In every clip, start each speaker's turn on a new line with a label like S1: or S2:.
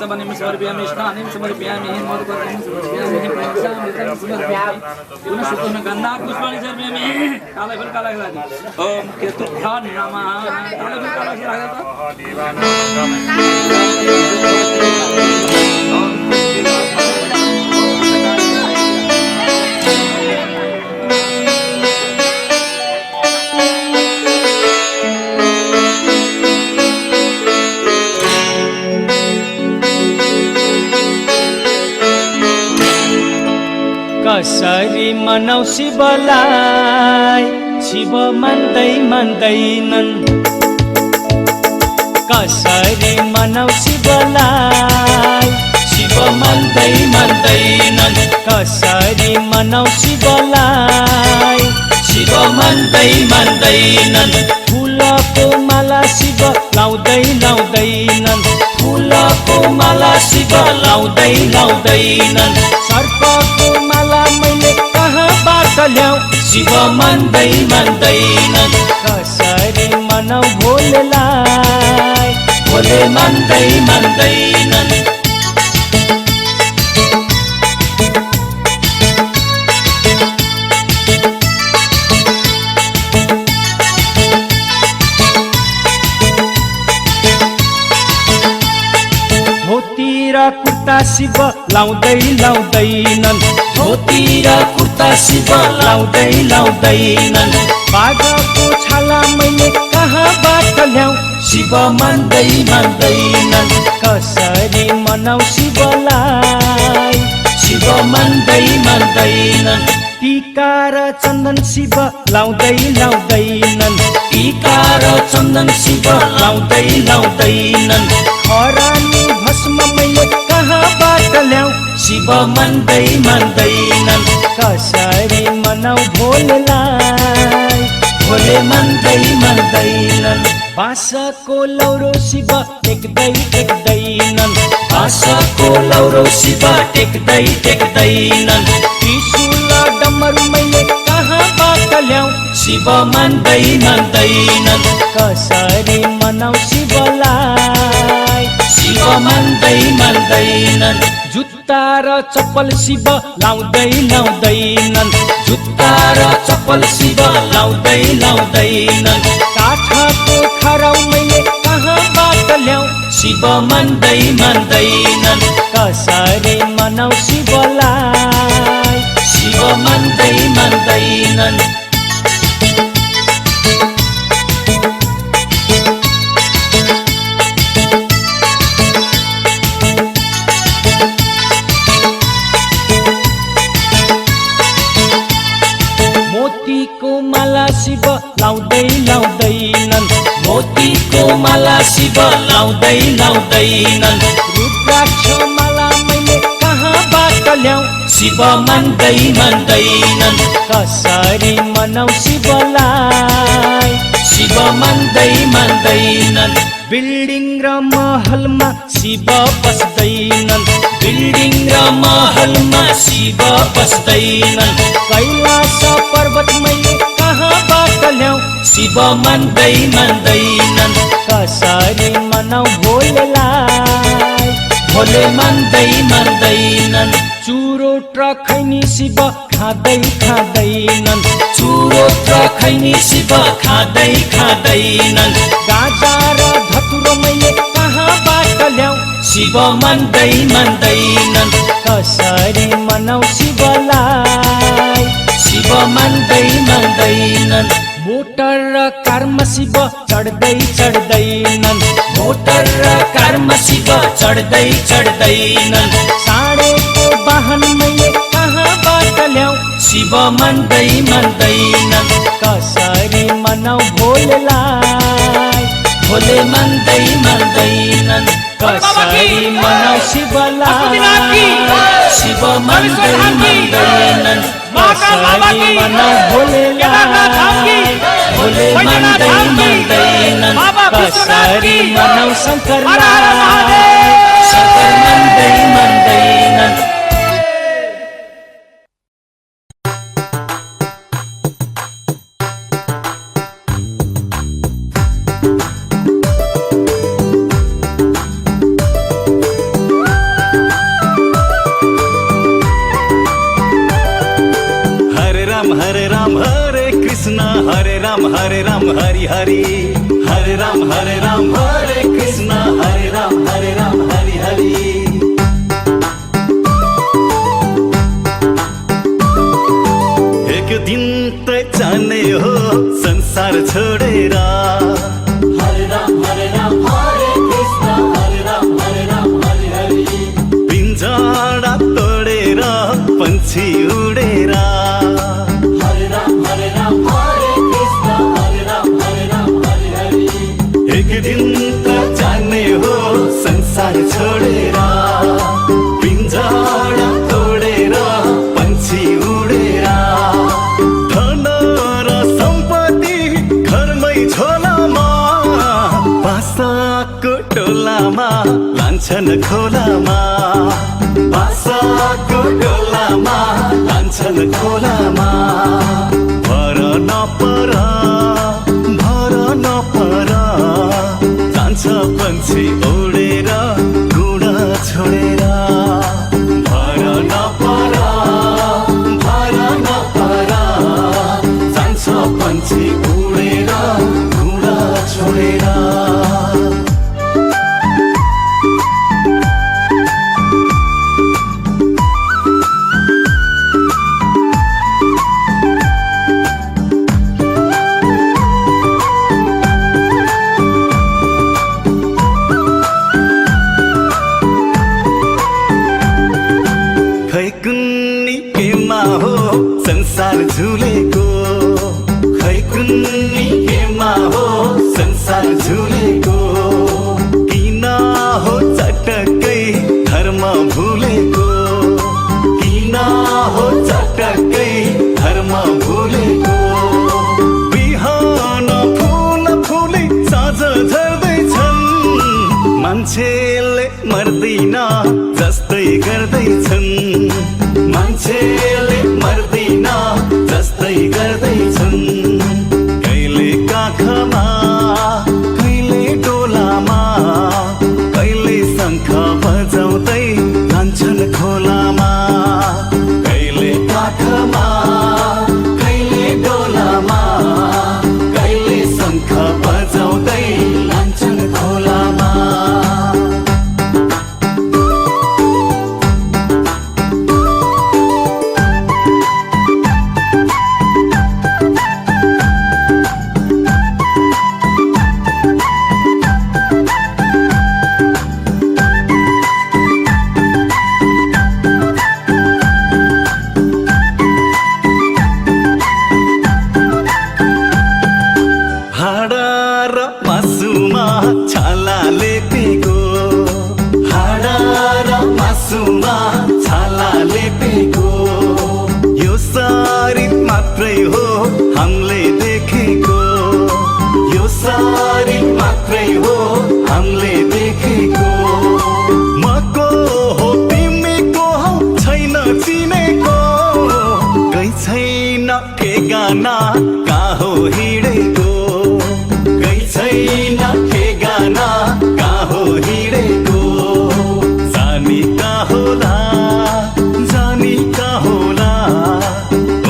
S1: पंचमनिं समर्पयामि स्नानं समर्पयामि मोदकं समर्पयामि पंचामृतं समर्पयामि शुद्धं गन्धा पुष्पाणि समर्पयामि कालफल कालफल ओम केतुभ्यां नमः कालफल कालफल
S2: कसरी मनौ शिवलाई शिव मान्दैनन् कसरी मनौ शिवलाई शिव मान्दैनन् कसरी मनौ शिवलाई शिव मान्दैनन् फुलको माला शिव लाउँदैनन् फुलको माला शिव लाउँदैनन् सर्पको माला मैले कहाँबाट ल्याऊ शिव मान्दैनन् कसरी मनौ भोलेलाई भोले मान्दैनन् धोती र कुर्ता शिव लाउँदैनन् धोती र कुर्ता शिव लाउँदैनन् बाघको छाला मैले कहाँबाट ल्याऊ शिव मान्दैनन् कसरी मनौ शिवलाई शिव मान्दैनन् टीका र चन्दन शिव लाउँदैनन् टीका र चन्दन शिव लाउँदैनन् खरानी भस्म मैले कहाँबाट ल्याऊ शिव मान्दैनन् कसरी मनौ भोलेलाई भोले मान्दैनन् बाँसको लौरो शिव टेक्दैनन् बाँसको लौरो शिव टेक्दैनन् त्रिशूल डमरू मैले कहाँबाट ल्याऊ शिव मान्दैनन् कसरी मनौ शिवलाई शिव मान्दैनन् जुत्ता र चप्पल शिव लाउँदैनन् जुत्ता र चप्पल शिव लाउँदैनन् काठको खराउ मैले कहाँबाट ल्याऊ शिव मान्दैनन् कसरी मनौ शिवलाई शिव मान्दैनन् मोतीको माला शिव लाउँदैनन् मोतीको माला शिव लाउँदैनन् रुद्राक्ष माला मैले कहाँबाट ल्याऊ शिव मान्दैनन् कसरी मनौ शिवलाई शिव मान्दैनन् बिल्डिङ र महलमा शिव बस्दैनन् बिल्डिङ र महलमा शिव बस्दैनन् कैलाश पर्वत मैले कहाँबाट ल्याऊ शिव मान्दैनन् कसरी मनौ भोलेलाई भोले मान्दैनन् चुरोट र खैनी शिव खाँदैनन् चुरोट र खैनी शिव खाँदैनन् गाजा र धतुरो मैले कहाँबाट ल्याऊ शिव मान्दैनन् कसरी मनौ शिवलाई शिव मान्दैनन् मोटर र कारमा शिव चढ्दैनन् मोटर र कारमा शिव चढ्दैनन् साँडेको वाहन मैले कहाँबाट ल्याऊ शिव मान्दैनन् कसरी मनौ भोलेलाई भोले मान्दैनन् कसरी मनौ शिवलाई शिव मान्दैनन् कसरी मनौ भोलेलाई भोले मान्दैनन् कसरी मनौ शङ्करलाई शङ्कर मान्दैनन्
S3: हरे राम हरि हरि, हरे राम हरे कृष्ण हरे राम हरि हरि। एक दिन त जाने हो संसार छोडेर,
S2: हरे राम हरे कृष्ण हरे राम हरि हरि।
S3: पिंजरा तोडेर पंछी उडेर,
S2: हरे राम हरे कृष्ण हरे राम हरि हरि।
S3: एक दिन त जाने हो संसार छोडेर, पिंजरा तोडेर पंछी उडेर। धन र सम्पत्ति घरमै झोलामा, बासाको टोलामा लान्छन् खोलामा, बासाको टोलामा लान्छन् खोलामा। भर नपर जान्छ पंछी उडेर गुडा छोडेर। भर नपर जान्छ पंछी उडेर गुडा छोडेर। खै कुन्नी केमा हो संसार झुलेको, खै कुन्नी केमा हो संसार झुलेको। किन हो चटक्कै धर्म भुलेको, किन हो चटक्कै धर्म भुलेको। बिहान फुल फुले साँझ झर्दैछन्, मान्छेले मर्दैन जस्तै गर्दैछन्, मान्छेले मर्दैन जस्तै गर्दैछन्। कहिले काखमा कहिले डोलामा, कहिले शङ्ख बजाउँदै लान्छन् खोलामा। कहिले काखमा कहिले डोलामा, कहिले शङ्ख बजाउँदै लान्छन् खोलामा। हाडा र मासुमा छाला लेपेको, हाडा र मासुमा छाला लेपेको। यो शरीर मात्रै हो हामीले देखेको, यो शरीर मात्रै हो हामीले देखेको। मको हो तिमी को हौ छैन चिनेको, गै छैन ठेगाना कहाँ हो हिँडेको, गै छैन ठेगाना कहाँ हो हिँडेको। जानी कहाँ होला, जानी कहाँ होला,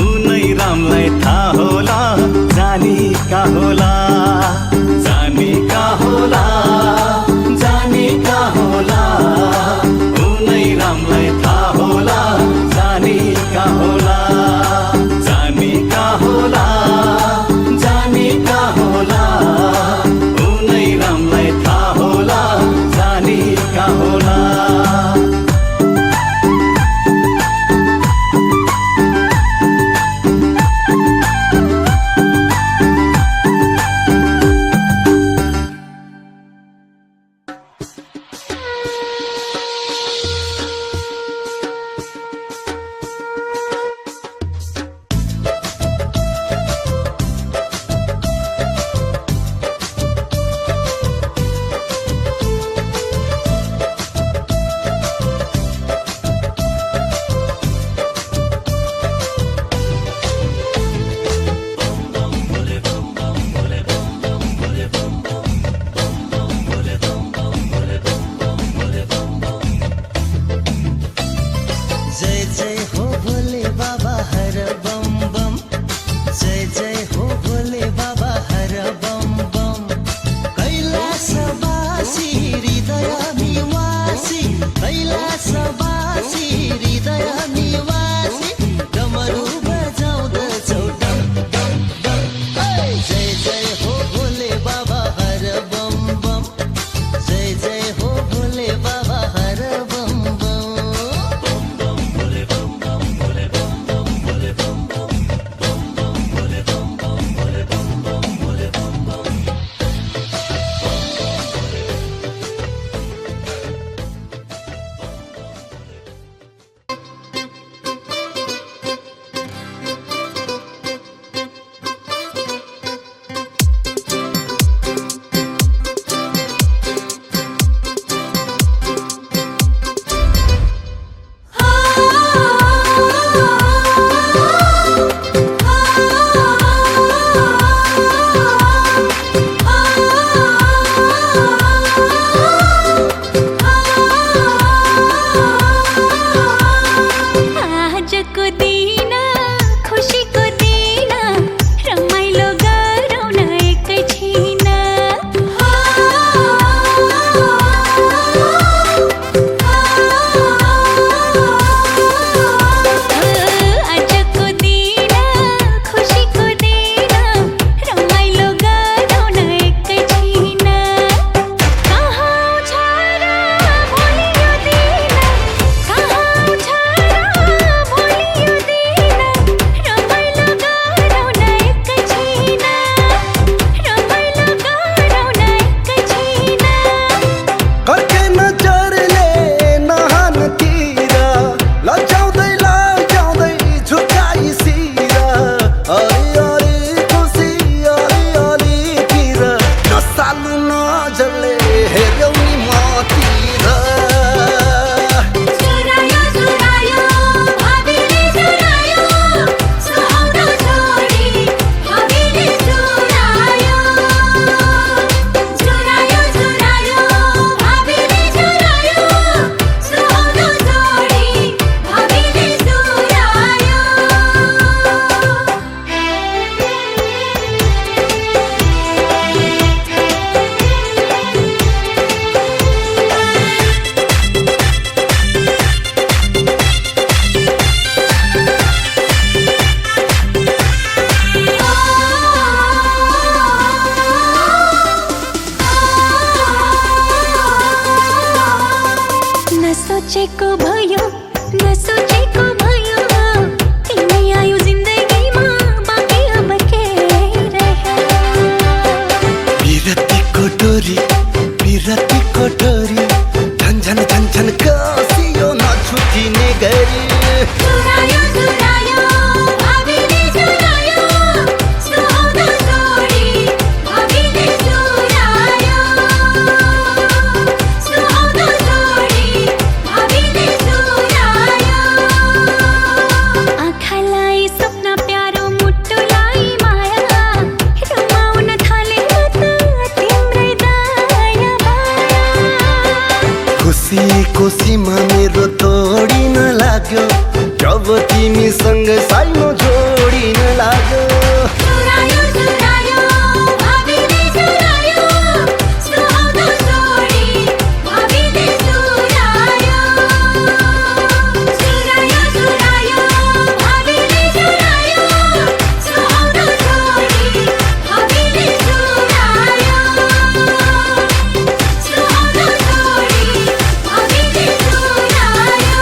S3: उनै रामलाई थाहा होला। जानी कहाँ होला, जानी कहाँ होला, जानी कहाँ होला, उनै रामलाई थाहा होला। जानी कहाँ होला, जानी कहाँ होला, जानी कहाँ होला, उनै रामलाई थाहा होला। जानी कहाँ होला।
S4: सोचेको भयो नसोचेको भयो तिमी आयो जिन्दगीमा बाँकी अब के रह्यो
S3: विरतीको डोरी झन झन झन झन कसियो नछुटिने गरी
S4: चुरायो चुरायो भावीले चुरायो सुहाउँदो छोडी भावीले चुरायो सुहाउँदो छोडी भावीले चुरायो आँखालाई सपना प्यारो मुटुलाई माया रमाउन थाले त तिम्रै दया माया
S3: खुसीको सीमा मेरो तोडिन लाग्यो जब तिमीसँग साइनो जोडिन लाग्यो
S4: चुरायो चुरायो भावीले चुरायो सुहाउँदो छोडी भावीले चुरायो चुरायो चुरायो भावीले चुरायो सुहाउँदो छोडी भावीले चुरायो सुहाउँदो छोडी भावीले चुरायो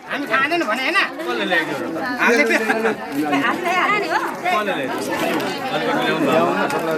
S5: हामी खाँदैन भने हैन
S3: कसले ल्याएको र त?
S5: हामीले
S3: कसले ल्याएको? अलिकति ल्याउनु भएको?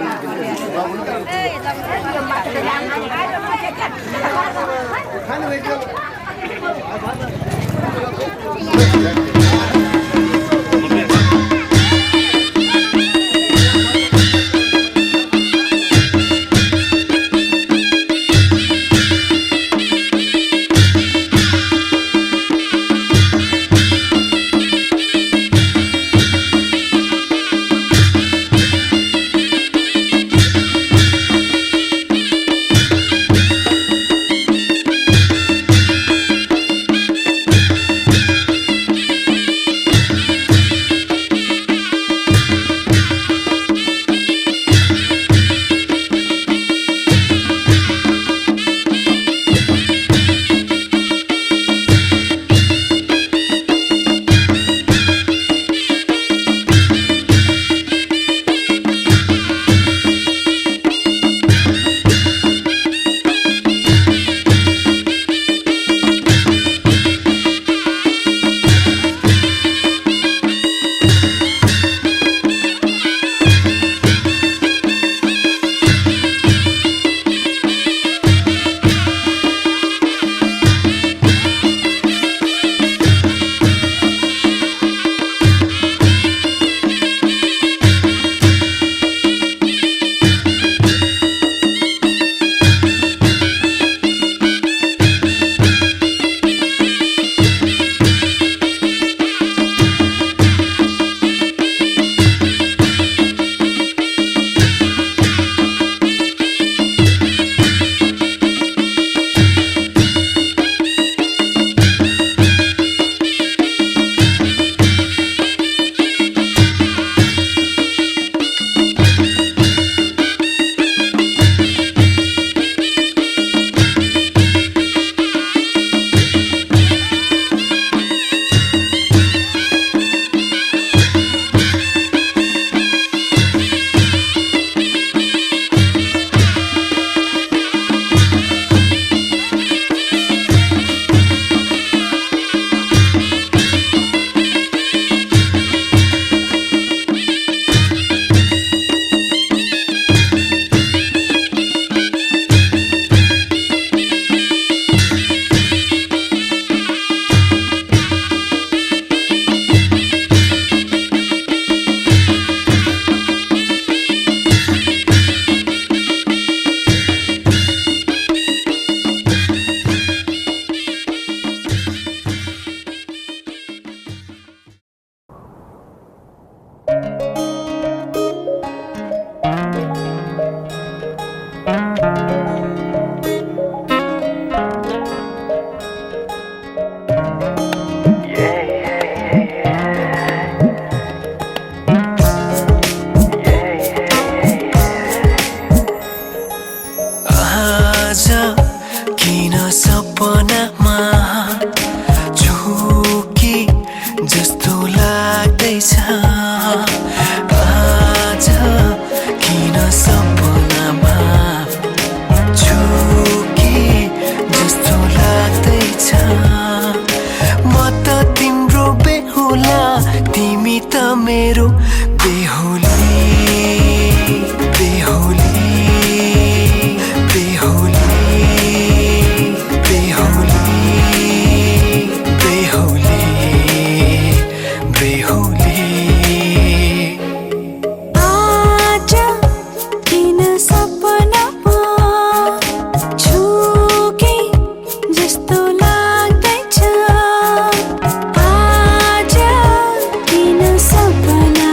S4: आज किन सपना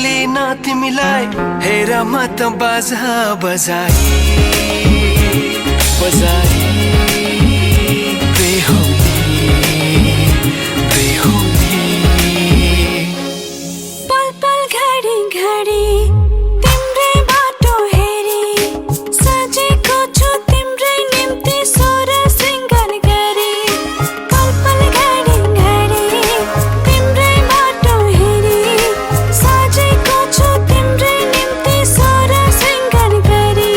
S5: मिलेन तिमीलाई हेर म त बाजा बजाए बजाए बेहुली बेहुली
S4: पल पल घडी घडी तिम्रै बाटो हेरी सजेको छु तिम्रै निम्ति सोर सिंगार गरी पल पल घडी घडी तिम्रै बाटो हेरी सजेको छु तिम्रै निम्ति सोर सिंगार गरी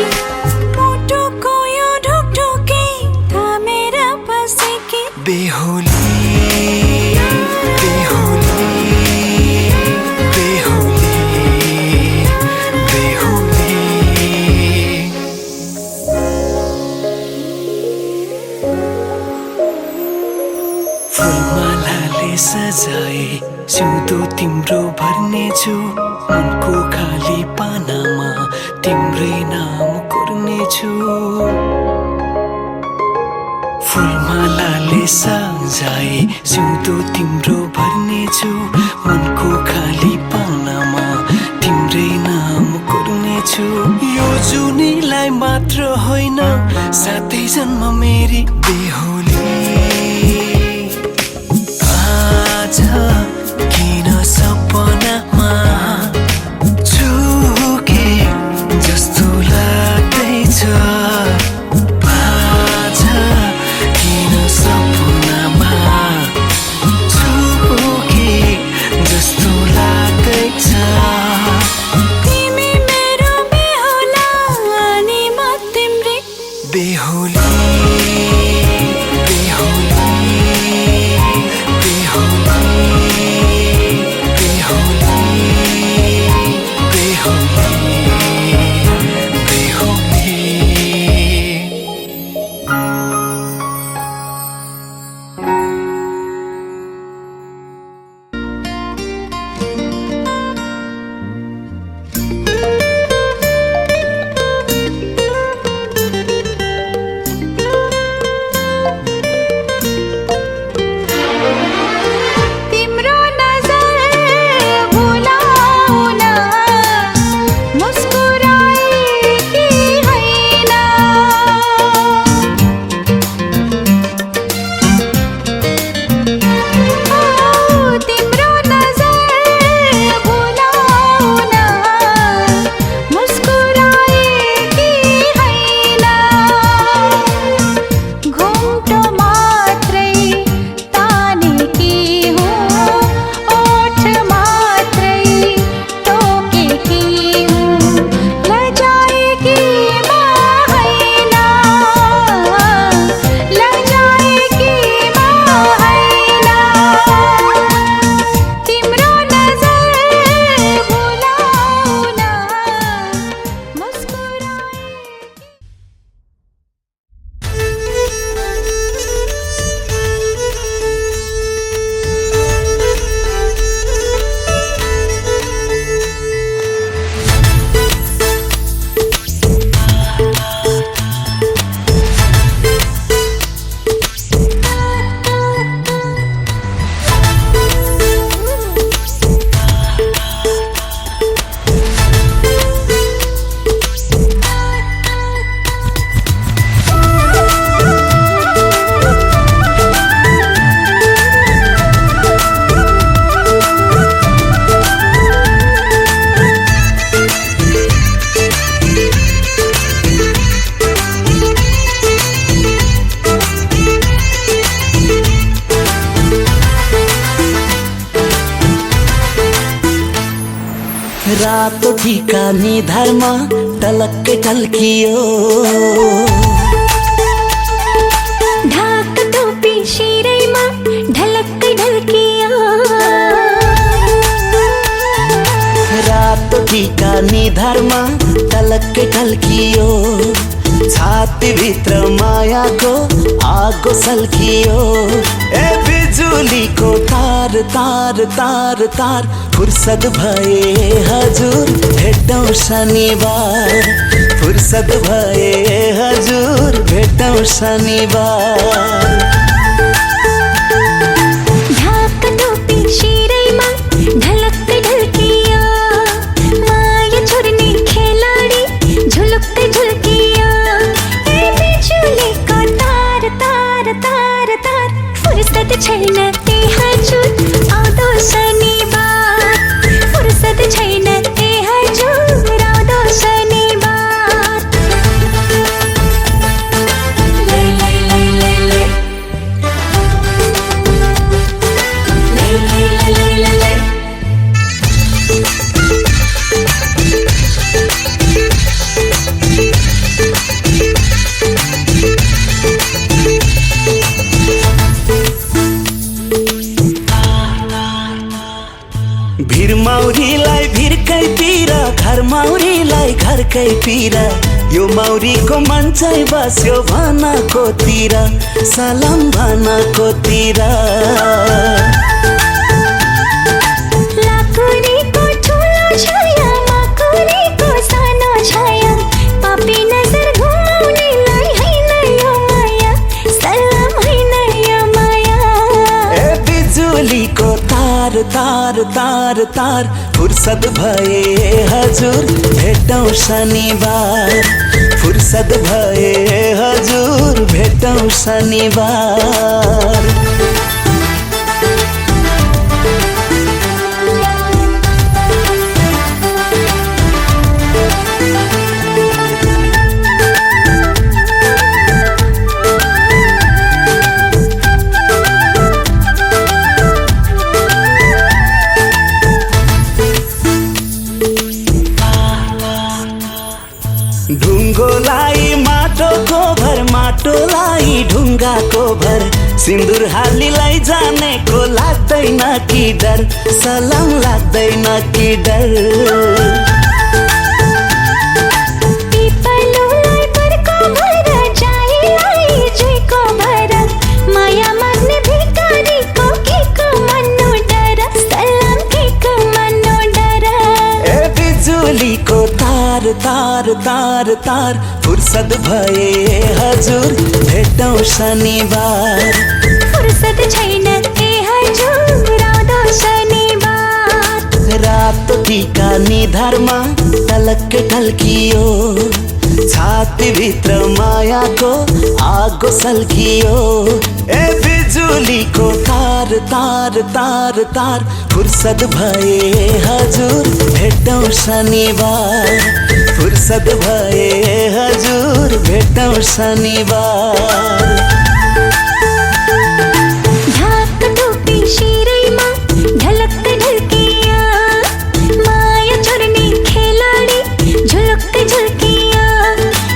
S4: मुटुको यो ढुकढुकी थामेर बसेकी
S5: बेहुली बेहुली बेहुली बेहुली फुलमालाले सजाए सिउँदो तिम्रो भर्नेछु मनको खाली पानामा तिम्रै नाम कोर्नेछु फुलमालाले सजाए सिउँदो तिम्रो भर्नेछु मनको खाली पानामा तिम्रै नाम कोर्नेछु यो जुनीलाई मात्र होइन साथै जन्म मेरी बेहुली आज किन सपनामा छुके जस्तो लाग्दैछ आज किन सपनामा छुके जस्तो लाग्दैछ
S4: तिमी मेरो बेहुला अनि म तिम्रै
S5: बेहुली बेहुली
S4: तिम्रो नजर भुलाउन मुस्कुराएकी होइन तिम्रो नजर भुलाउन मुस्कुराएकी होइन घुम्टो मात्रै तानेकी हुँ ओठ मात्रै टोकेकी हुँ लजाएकी म होइन लजाएकी म होइन तिम्रो नजर भुलाउन
S3: रातो टीका निधारमा टलक्कै टल्कियो
S4: ढाक टोपी शिरैमा ढलक्कै ढल्कियो
S3: रातो टीका निधारमा टलक्कै टल्कियो छातीभित्र मायाको आगो सल्कियो ए बिजुलीको तार तार तार तार फुर्सद भए हजुर भेटौँ शनिबार फुर्सद भए हजुर भेटौँ शनिबार
S4: ढाक टोपी शिरैमा ढलक्कै ढल्कियो
S3: भिर माउरीलाई भिरकै पिर, घर माउरीलाई घरकै पिर। यो माउरीको मन चाहिँ बस्यो भनाकोतिर, सलाम भनाकोतिर।
S4: लाकुरीको ठुलो छाया, माकुरीको सानो छाया, पापी नजर घुमाउनेलाई हैन यो माया, सलाम हैन यो माया।
S3: ए बिजुलीको तार तार तार तार, फुर्सद भए हजुर भेटौँ शनिबार। फुर्सद भए हजुर भेटौँ शनिबार। ढुङ्गोलाई माटोको भर, माटोलाई ढुङ्गाको भर। सिन्दुर हालीलाई जानेको लाग्दैन कि डर, सलाम लाग्दैन कि डर।
S4: पिपलुलाई बरको भर, जाईलाई जुईको भर, माया माग्ने भिखारीको केको मन्नु डर, सलाम केको मन्नु डर।
S3: ए बिजुलीको तार तार तार तार, फुर्सद भए हजुर भेटौँ शनिबार।
S4: फुर्सद छैन ए हजुर आउँदो शनिबार।
S3: रातो टीका निधारमा टलक्क टल्कियो, छातीभित्र मायाको आगो सल्कियो। ए बिजुलीको तार तार तार तार, फुर्सद भए हजुर भेटौँ शनिबार। फुर्सद भए हजुर भेटौँ शनिबार।
S4: ढाक टोपी शिरैमा ढलक्क ढल्किया, माया छोड्ने खेलाडी झुलुक्क झुल्किया।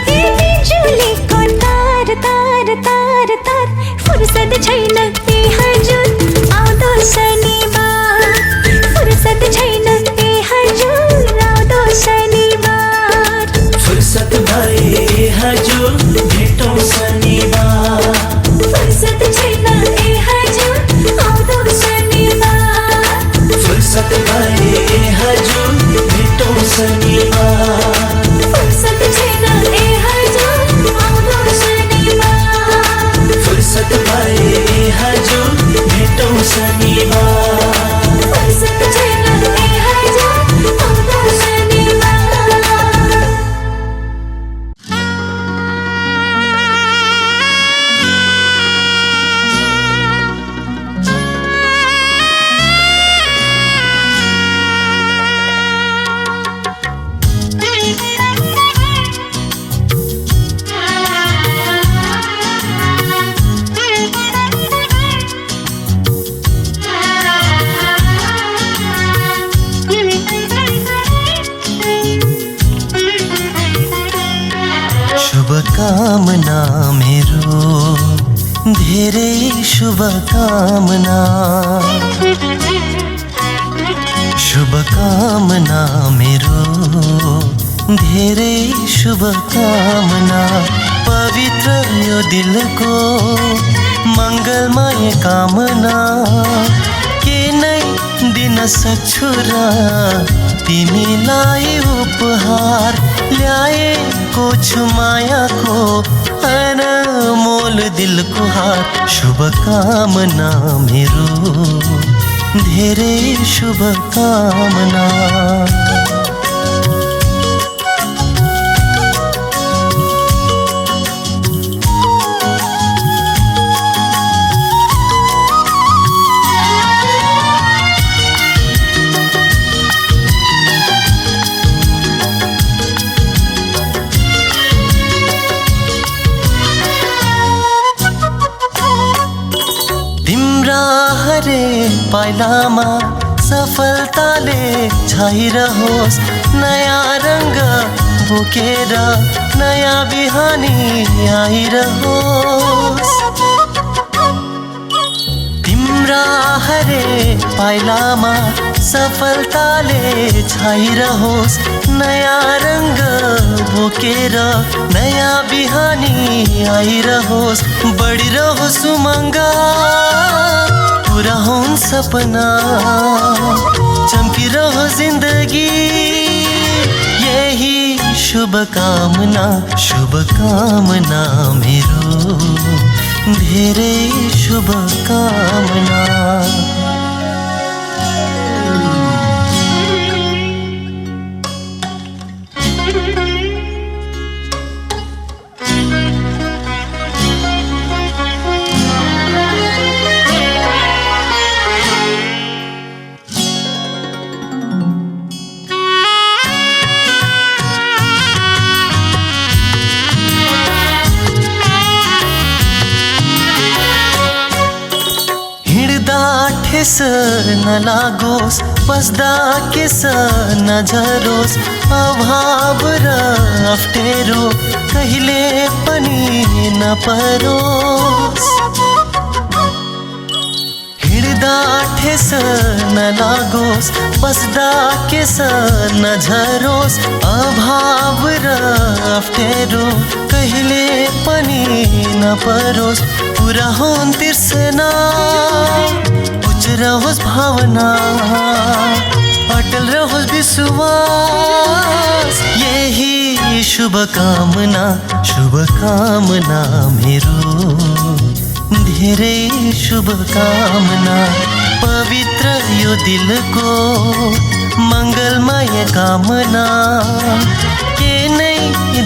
S4: ए बिजुलीको तार तार तार तार, फुर्सद छैन ए हजुर आउँदो शनिबार। फुर्सद छैन ए हजुर आउँदो शनिबार।
S3: फुर्सद भए हजुर भेटौँ शनिबार।
S4: फुर्सद छैन ए हजुर आउँदो शनिबार।
S3: फुर्सद भए हजुर भेटौँ शनिबार।
S4: फुर्सद छैन ए हजुर आउँदो शनिबार।
S3: फुर्सद भए हजुर भेटौँ शनिबार।
S4: फुर्सद छैन ए हजुर आउँदो शनिबार।
S5: शुभकामना मेरो धेरै शुभकामना। शुभकामना मेरो धेरै शुभकामना। पवित्र यो दिलको मङ्गलमय कामना। के नै दिन सक्छु र तिमीलाई उपहार, ल्याएको छु मायाको अनमोल दिलको हार। शुभकामना मेरो धेरै शुभकामना। पाइलामा सफलताले छाइरहोस्। नयाँ रङ्ग बोकेर नयाँ बिहानी आइरहोस्। तिम्रा हरे पाइलामा
S6: सफलताले छाइरहोस् नयाँ रङ्ग बोकेर नयाँ बिहानी आइरहोस् बढिरहोस् उमङ्ग पुरा हुन् सपना चम्किरहोस् जिन्दगी यही शुभकामना मेरो धेरै शुभकामना ठेस नलागोस् बस्दा केस नझरोस् अभाव र अप्ठ्यारो कहिले पनि नपरोस् हिँड्दा ठेस नलागोस् बस्दा केस नझरोस् अभाव र अप्ठ्यारो कहिले पनि नपरोस् पुरा हुन् तिर्सना रहोस् भावना अटल रहोस् विश्वास यही शुभकामना मेरो धेरै शुभकामना पवित्र यो दिलको मङ्गलमय कामना के नै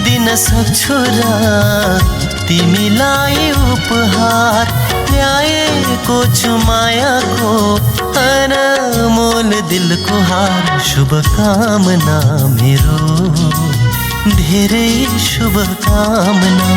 S6: दिन सक्छु र तिमीलाई उपहार ल्याएको छु मायाको अनमोल दिलको हार शुभकामना मेरो धेरै शुभकामना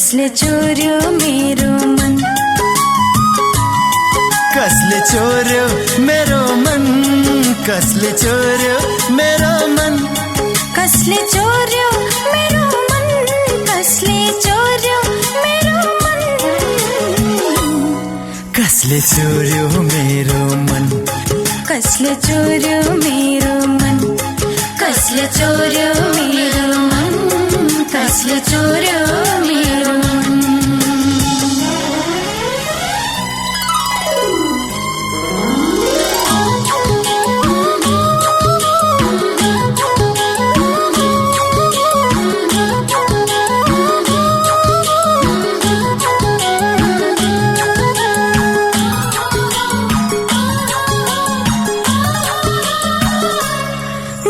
S4: कसले चोर्यो मेरो मन
S6: कसले चोर्यो मेरो मन कसले चोर्यो मेरो मन
S4: कसले चोर्यो मेरो मन कसले चोर्यो मेरो मन
S6: कसले चोर्यो मेरो मन
S4: कसले चोर्यो मेरो मन कसले चोर्यो मेरो मन कसले चोर्यो मेरो मन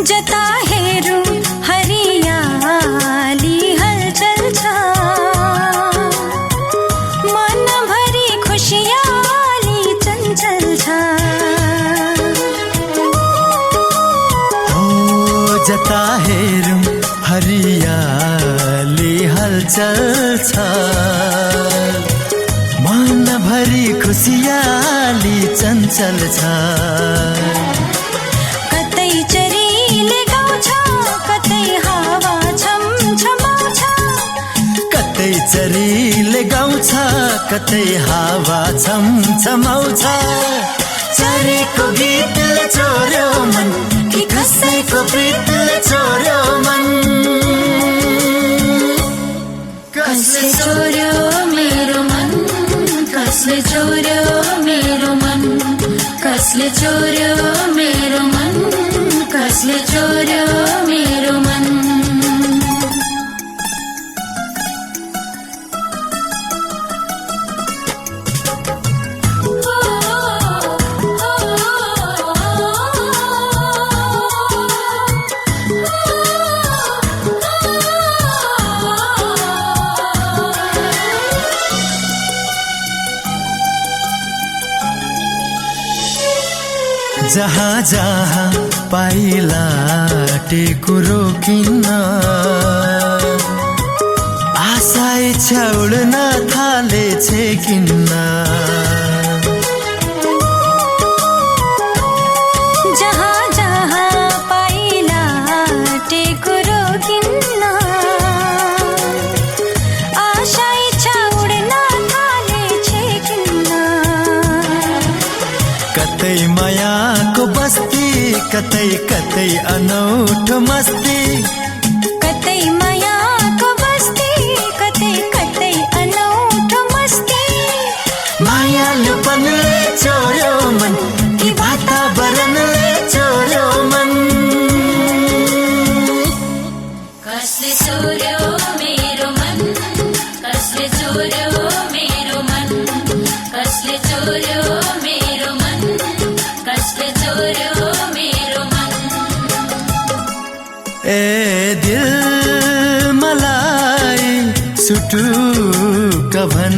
S4: जता हेरौं हरियाली हलचल छ मनभरि खुशियाली चञ्चल छ
S6: ओ जता हेरौं हरियाली हलचल छ मनभरि खुशियाली चञ्चल छ चरीले गाउँछ कतै हावा छमछमाउँछ चरेको गीतले चोर्यो मन कि कसैको प्रीतले चोर्यो मन
S4: कसले चोर्यो मेरो मन कसले चोर्यो मेरो मन कसले चोर्यो मेरो मन कसले चोर्यो मेरो मन
S6: जहाँ जहाँ पाइला टेको रोकिन्न आशा इच्छा उड्न थालेछे किन्न
S4: जहाँ जहाँ पाइला टेको रोकिन्न आशा इच्छा उड्न थालेछे किन्न
S6: कतै मायाको बस्ती कतै कतै अनौठो मस्ती
S4: कतै मायाको बस्ती कतै कतै अनौठो मस्ती
S6: मायालुपनले चोर्यो मन कि वातावरणले चोर्यो मन
S4: कसले चोर्यो मेरो मन कसले चोर्यो मेरो मन कसले चोर्यो मेरो मन कसले चोर्यो मेरो मन
S6: ए दिल मलाई सुटुक भन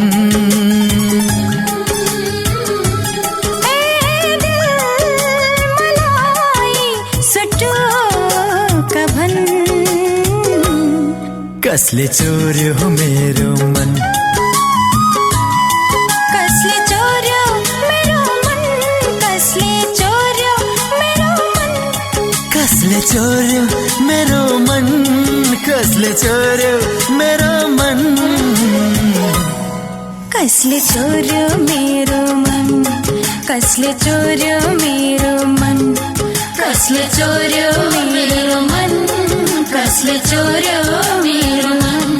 S4: ए दिल मलाई सुटुक भन
S6: कसले चोर्यो मेरो मन
S4: कसले चोर्यो मेरो मन कसले चोर्यो मेरो मन
S6: कसले चोर्यो मेरो मन कसले चोर्यो मेरो मन
S4: कसले चोर्यो मेरो मन कसले चोर्यो मेरो मन कसले चोर्यो मेरो मन कसले चोर्यो मेरो मन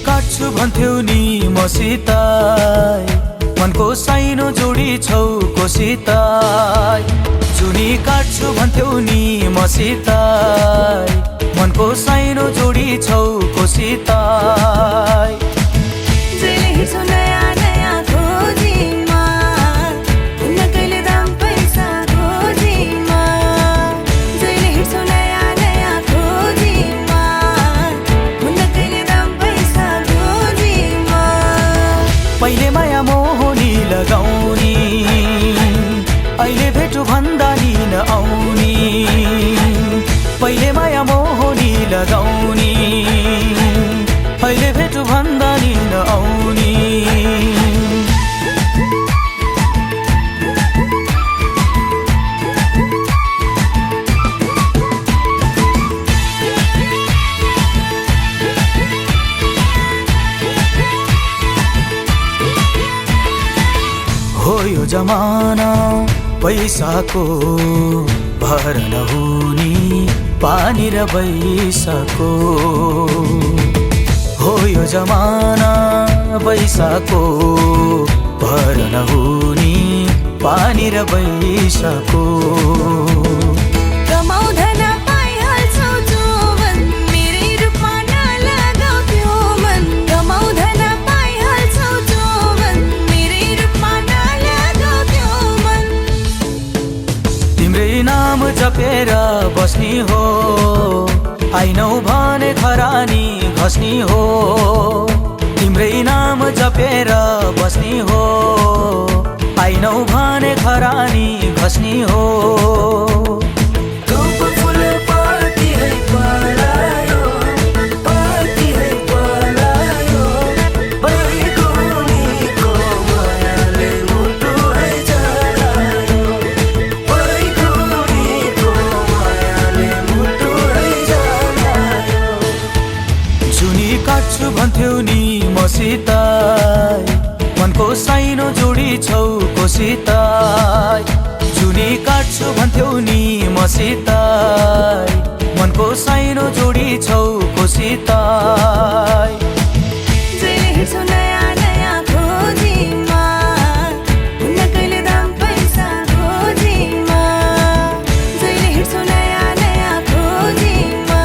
S5: काट्छु भन्थ्यौ नि मसित मनको साइनो जोडी छौ कोसित जुनी काट्छु भन्थ्यौ नि मसित मनको साइनो जोडी छौ कोसित पहिले माया मोहनी लगाउने अहिले भेटु भन्दा नि नआउने पहिले माया मोहनी लगाउने अहिले भेटु भन्दा नि नआउने हो यो जमाना पैसाको भर नहुने पानी र पैसाको हो यो जमाना पैसाको भर नहुने पानी र पैसाको नाम जपेर बस्नी हो आइनौ भने खरानी घस्नी हो तिम्रै नाम जपेर बस्नी हो आइनौ भने खरानी घस्नी हो भन्थ्यौ नि मसित मनको साइनो जोडी छौ कोसित जुनी काट्छु भन्थ्यौ नि मसित मनको साइनो जोडी छौ कोसित बिताई
S4: जहिले हिँड्छु नयाँ नयाँ खोजीमा हुन्न कहिले दाम पैसा खोजीमा जहिले हिँड्छु नयाँ नयाँ खोजीमा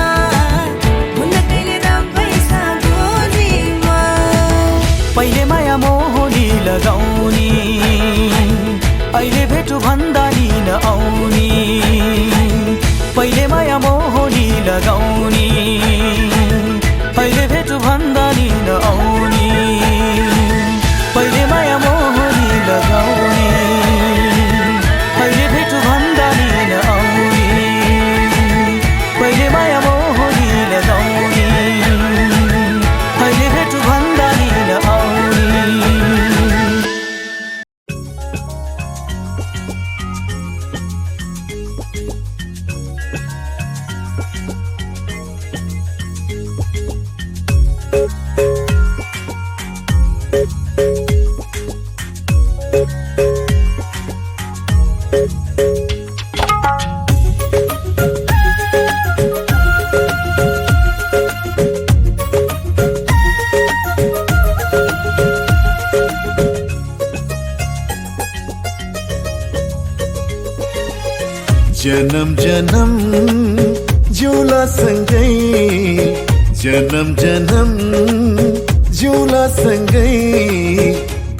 S4: हुन्न कहिले दाम पैसा खोजीमा
S5: पहिले माया मोहनी लगाउने अहिले भेटु भन्दा नि नआउने पहिले माया मोहनी लगाउने अहिले भेटु भन्दा नि नआउने पहिले माया मोहनी लगाउने अहिले भेटु भन्दा नि नआउने पहिले माया मोहनी लगाउने अहिले भेटु भन्दा नि नआउने
S6: जन्म जन्म जिउला सँगै जन्म जन्म जिउला सँगै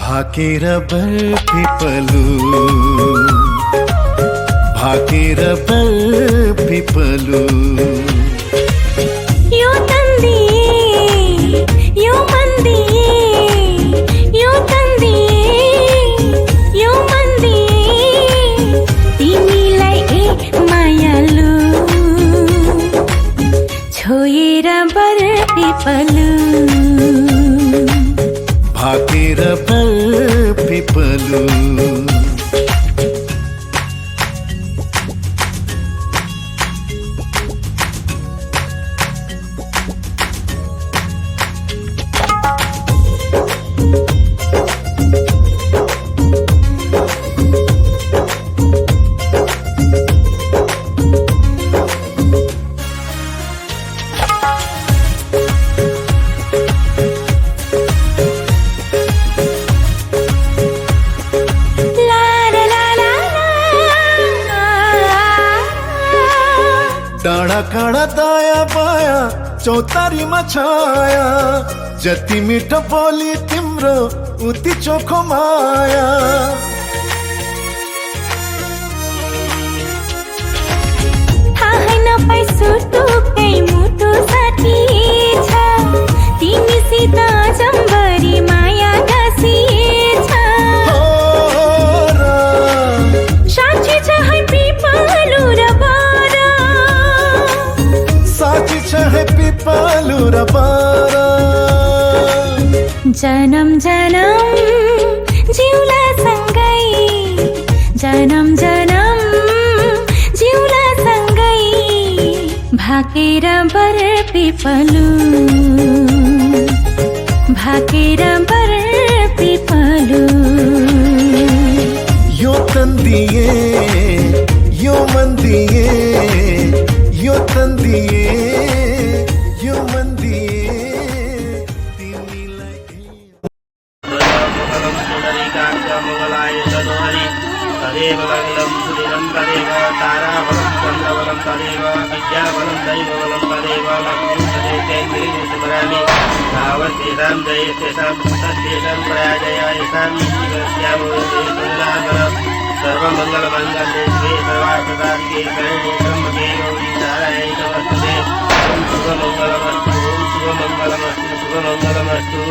S6: भाकेर बरपिपलु भाकेर बरपिपलु
S4: यो तन्दी यो मन्दी यो तन्दी यो मन्दी तिमीलाई मायालु छोएर बरपिपलु
S6: भाकेर बरपिपलु डाँडा काँडा दायाँ बायाँ चौतारीमा छाया जति मिठो बोली तिम्रो उति चोखो माया
S4: थाहै नपाई सुटुकै मुटु साथी छ तिमीसित जम्बरी माया गाँसिएछ साँच्ची छ है पिपलु र बारा
S6: साँच्ची छ है पिपलु र बारा
S4: जन्म जन्म जिउला सँगै जन्म जन्म जिउला सँगै भाकेर बरपिपलु भाकेर बरपिपलु
S6: यो तन्दिए यो मन्दिए यो तन्दिए यो मन्दिए तिमीलाई
S7: तदेव लग्नं सुदिनं तदेव ताराबलं चन्द्रबलं तदेव विद्याबलं दैवबलं तदेव लग्नं तदेवेन्द्रियं स्मरामि तावद्देशां जयस्तेषां तद्देशां पराजय येषां जीवस्यामोदेशुलाभर सर्वमङ्गलमङ्गले शिवे सर्वार्थसाधिके शरण्ये त्र्यम्बके गौरी नारायणे नमस्ते ॐ शुभमङ्गलमस्तु ॐ शुभमङ्गलमस्तु शुभमङ्गलमस्तु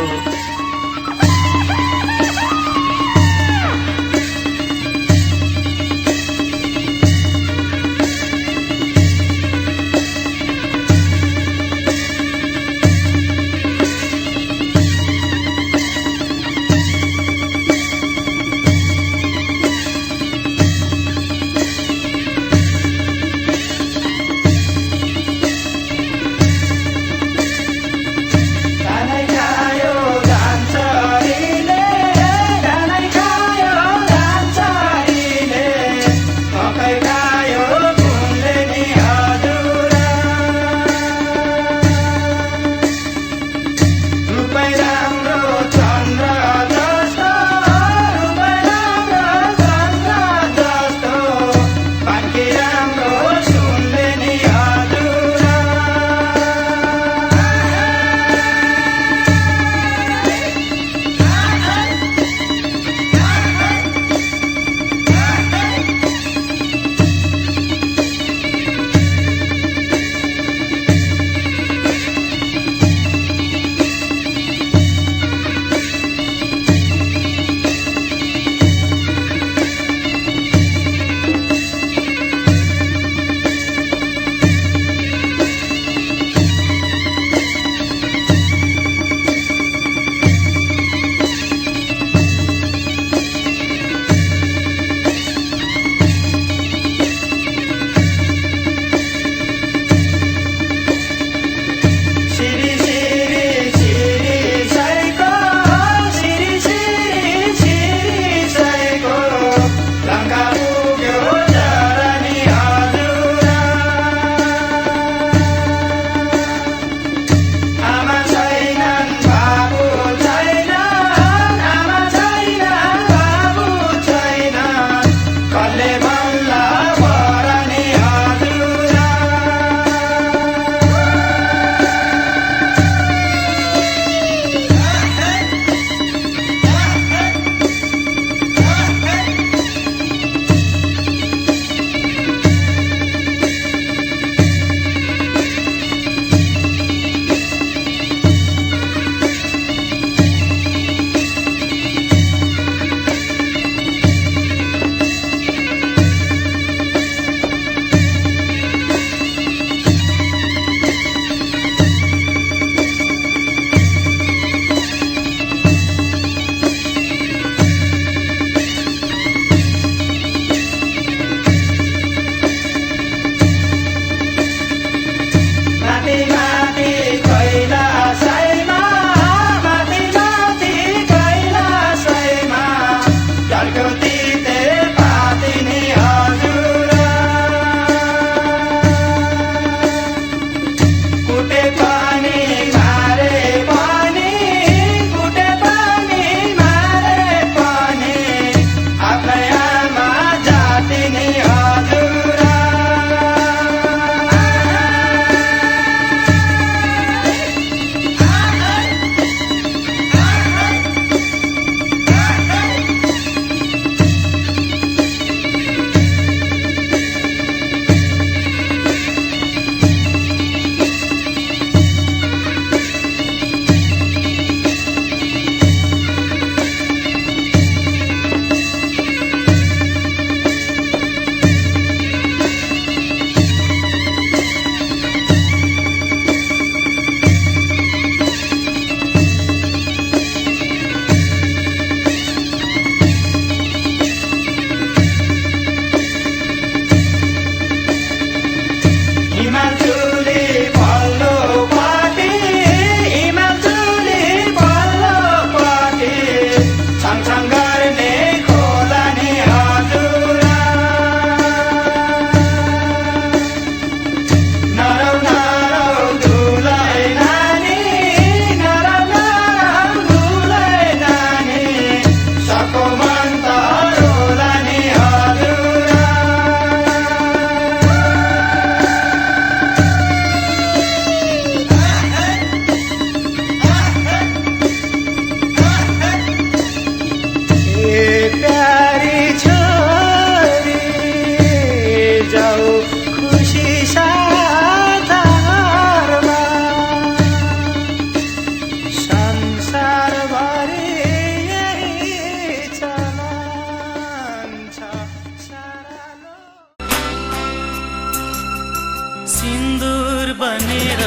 S3: बनेर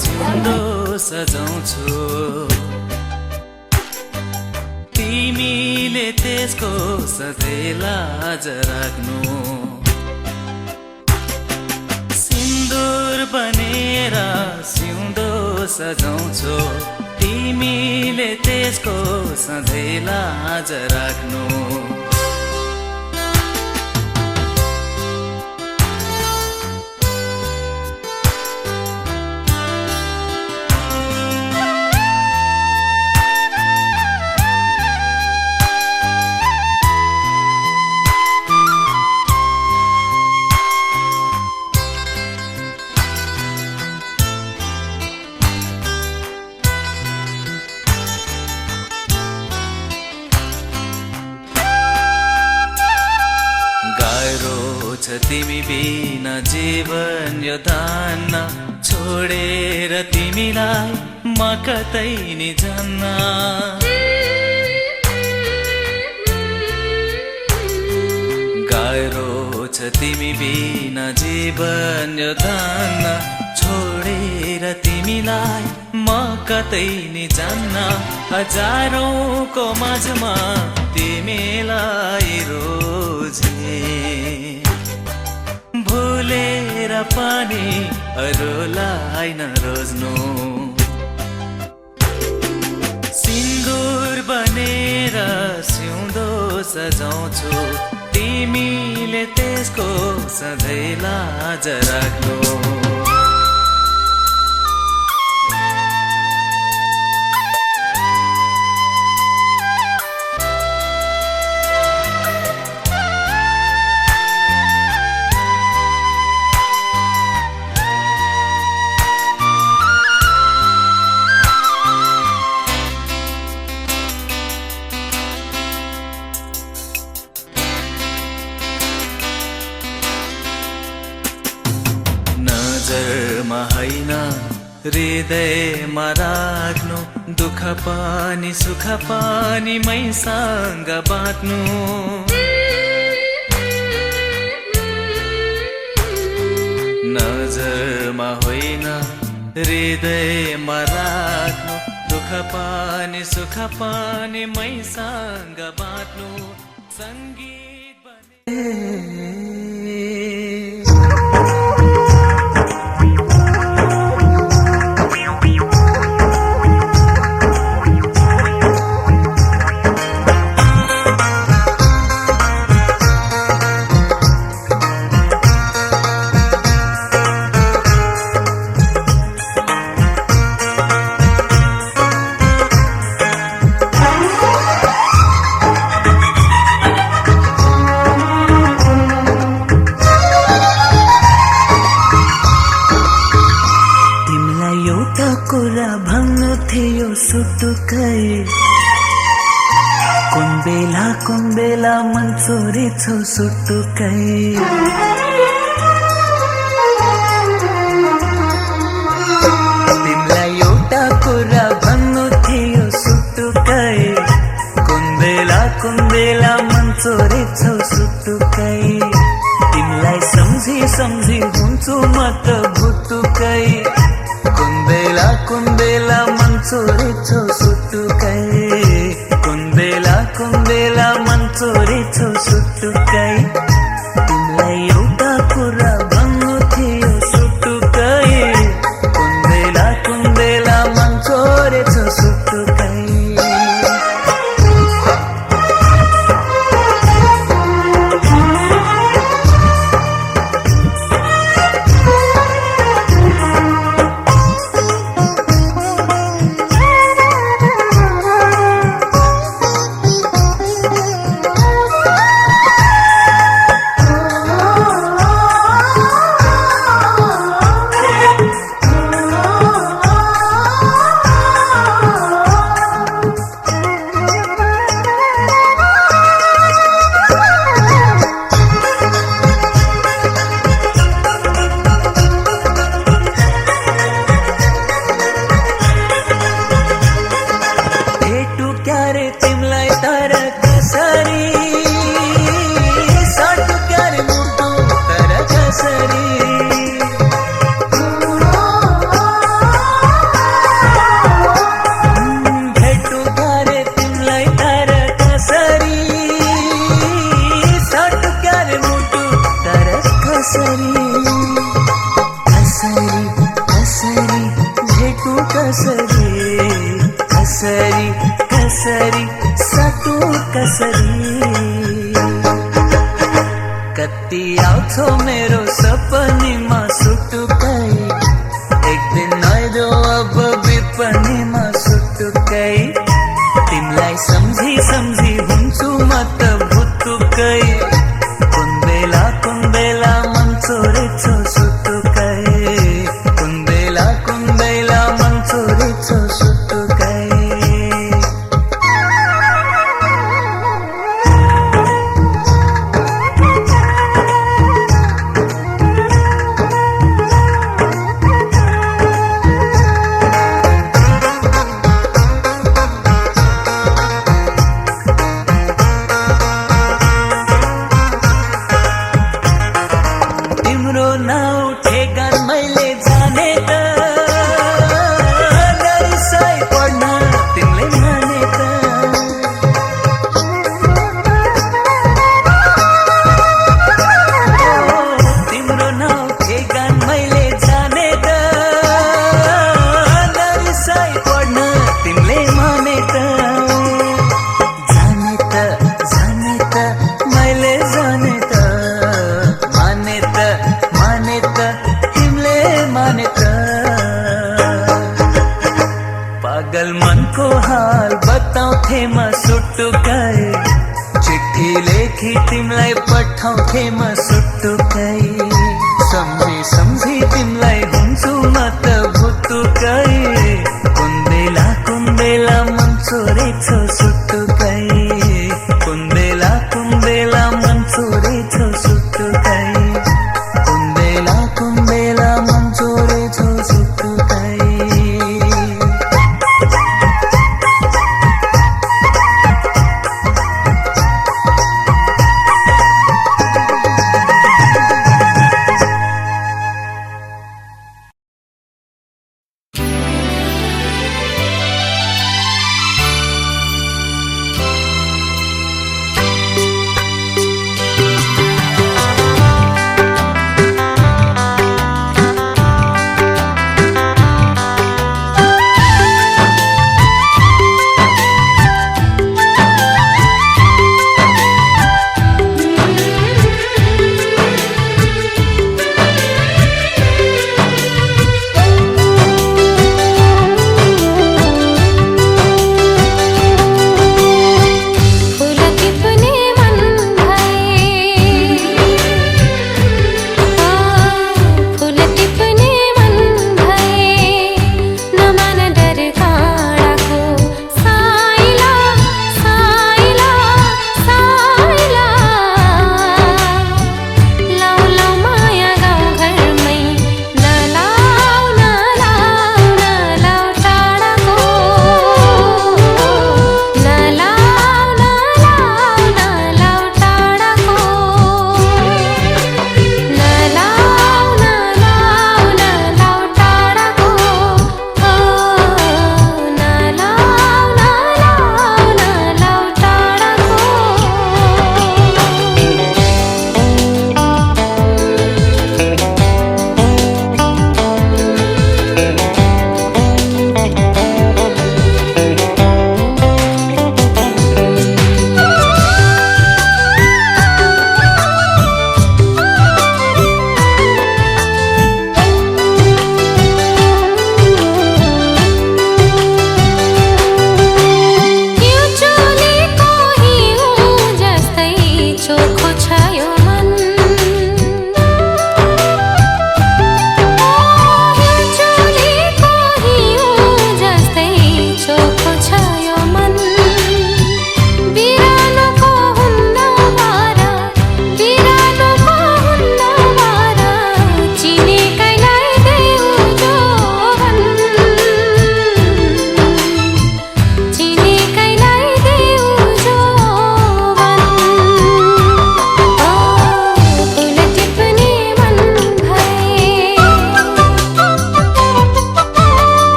S3: सिउँदो सजाउँछु तिमीले त्यसको सधैँ लाज राख्नु सिन्दुर बनेर सिउँदो सजाउँछु तिमीले त्यसको सधैँ लाज राख्नु तिमी बिना जीवन यो धान्न छोडेर तिमीलाई म कतै नि जान्न गाह्रो छ तिमी बिना जीवन यो धान्न छोडेर तिमीलाई म कतै नि जान्न हजारौंको माझमा तिमीलाई रोजे भुलेर पनि अरूलाई नरोज्नु सिन्दुर बनेर सिउँदो सजाउँछु तिमीले त्यसको सधैँ लाज राख्नु नजरमा हैन हृदयमा राख्नु दुःख पनि सुख पनि मैसँग बाँड्नु नजरमा होइन हृदयमा राख्नु दुःख पनि सुख पनि मैसँग बाँड्नु संगीत बने कुरा भन्नु थियो सुटुकै कुन बेला मन चोरेछौ सुटुकै तिमीलाई एउटा कुरा भन्नु थियो सुटुकै कुन बेला मन चोरेछौ सुटुकै तिमीलाई सम्झी हुन्छु म त भुटुकै कुन बेला मन चोरेछौ सुटुकै कुन बेला मन चोरेछौ सुटुकै तिमीलाई एउटा कुरा भन्नु थियो सुटुकै कुन बेला मन चोरेछौ सुटुकै
S5: कति आउँछौ मेरो सपनीमा सुटुकै एक दिन आइदो अब विपनीमा सुटुकै तिमलाई सम्झी सम्झी हुन्छु म त भुतुकै कुन बेला मन छोडेछौ सुटुकै कुन बेला मन छोडेछौ सुटुकै तिम्रो नाउँ ठेगान मैले जाने त नरिसाई पढ्न तिमीले माने त तिम्रो नाउँ ठेगान मैले जाने त नरिसाई पढ्न तिमीले माने त जाने त मैले जाने त माने त तिमीले माने त पागल मनको हाल बताउँथे म सुटुकै चिठी लेखी तिमीलाई पठाउँथे म सुटुकै सम्झी तिमीलाई हुन्छु म त भुतुकै कुन बेला मन छोडेछौ सुटुकै कुन बेला मन छोडेछौ सुटुकै कुन बेला मन छोडेछौ सुटुकै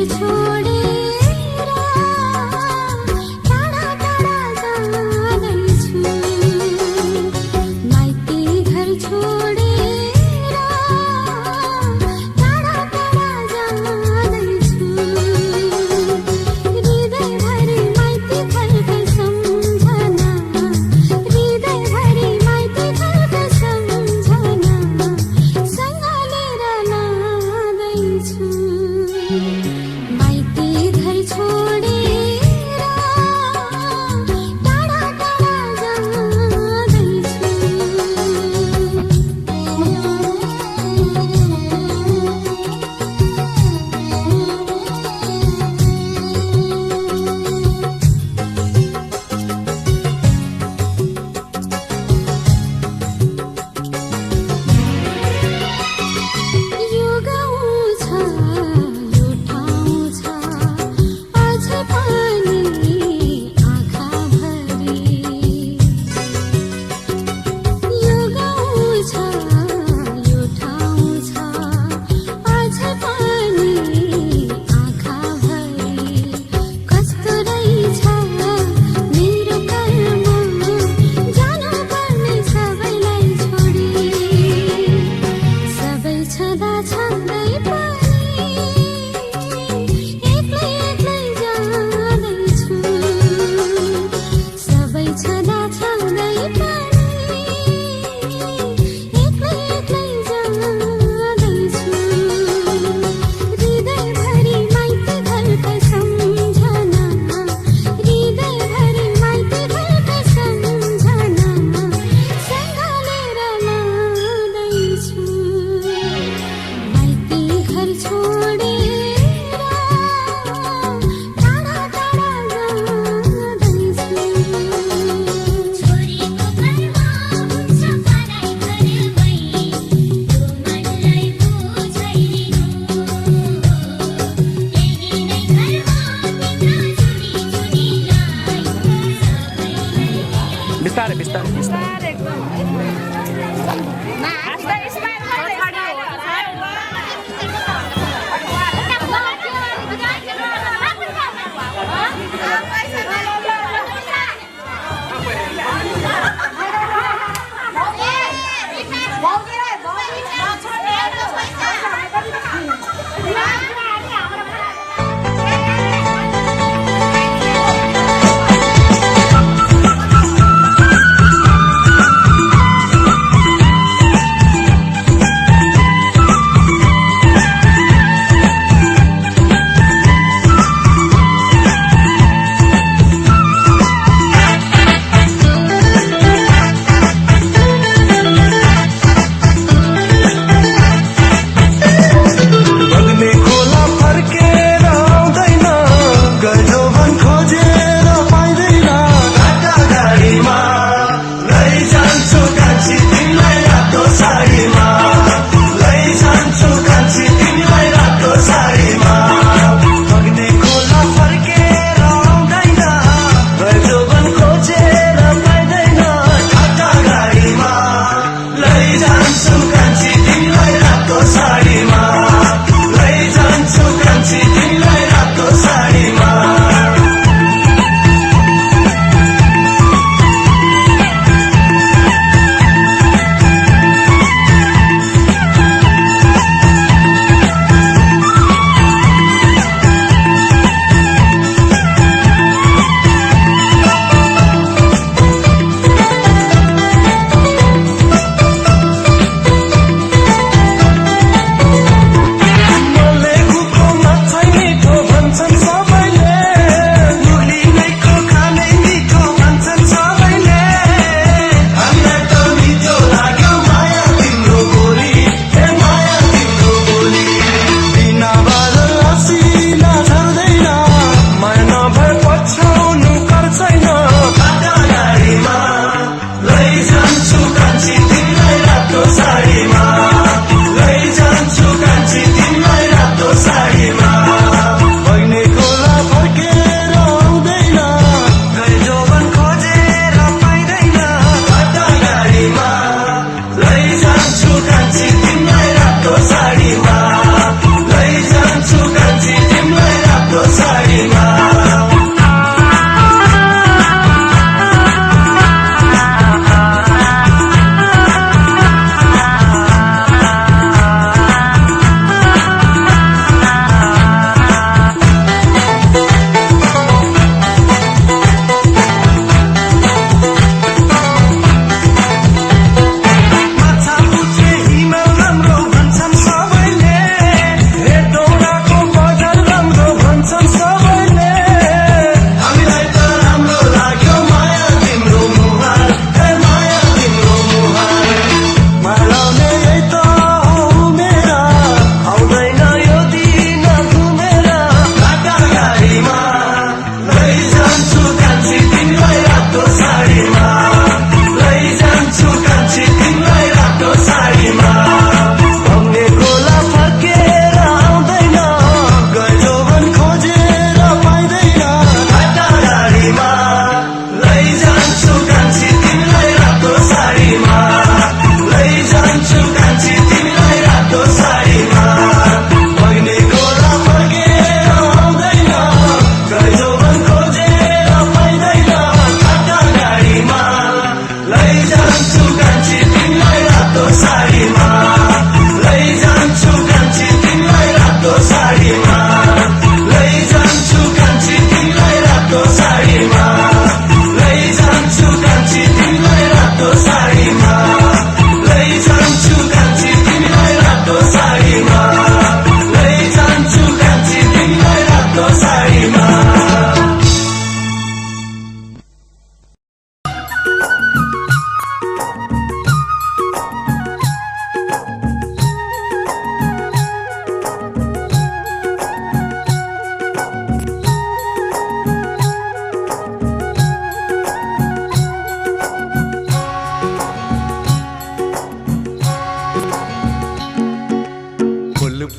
S4: घर छोडेर टाढा टाढा जाँदैछु माइती घर छोडेर टाढा टाढा जाँदैछु हृदयभरि माइती घरकै सम्झना हृदयभरि माइती घरकै सम्झना सँगलेर लाँदैछु माइती घर छोडेर टाढा टाढा यो गाउँ छ यो ठाउँ छ अझै पनि आँखाभरि यो गाउँ छ यो ठाउँ छ अझै पनि आँखाभरि कस्तो रहेछ मेरो कर्म जानुपर्ने सबैलाई छोडी सबै छँदा छँदै पनि एक्लै एक्लै जाँदैछु सबै छँदा छँदै पनि एक्लै एक्लै जाँदैछु हृदयभरि माइती घरकै सम्झना हृदयभरि माइती घरकै सम्झना सँगलेर लाँदैछु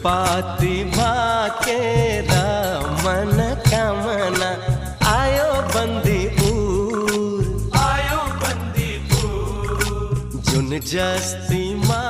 S3: पाती भाकेरा मन कामना आयो बंदीपुर जुन जस्ती मा